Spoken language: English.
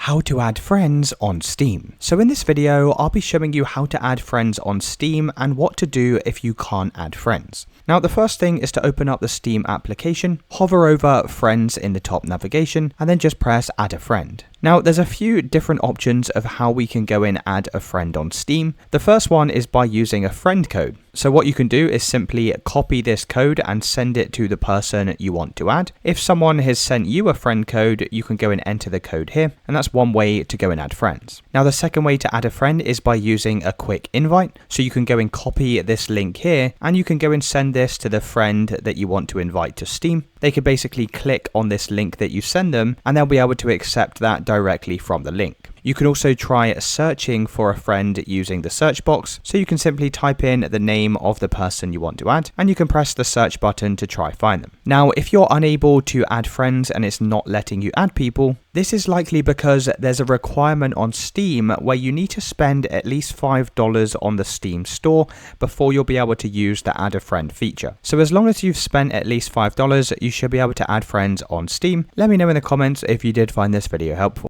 how to add friends on Steam. So in this video, I'll be showing you how to add friends on Steam and what to do if you can't add friends. Now, the first thing is to open up the Steam application, hover over friends in the top navigation, and then just press add a friend. Now, there's a few different options of how we can go in and add a friend on Steam. The first one is by using a friend code. So what you can do is simply copy this code and send it to the person you want to add. If someone has sent you a friend code, you can go and enter the code here, and that's one way to go and add friends. Now, the second way to add a friend is by using a quick invite. So you can go and copy this link here, and you can go and send this to the friend that you want to invite to Steam. They can basically click on this link that you send them, and they'll be able to accept that directly from the link. You can also try searching for a friend using the search box. So you can simply type in the name of the person you want to add, and you can press the search button to try find them. Now, if you're unable to add friends and it's not letting you add people, this is likely because there's a requirement on Steam where you need to spend at least $5 on the Steam store before you'll be able to use the add a friend feature. So as long as you've spent at least $5, you should be able to add friends on Steam. Let me know in the comments if you did find this video helpful.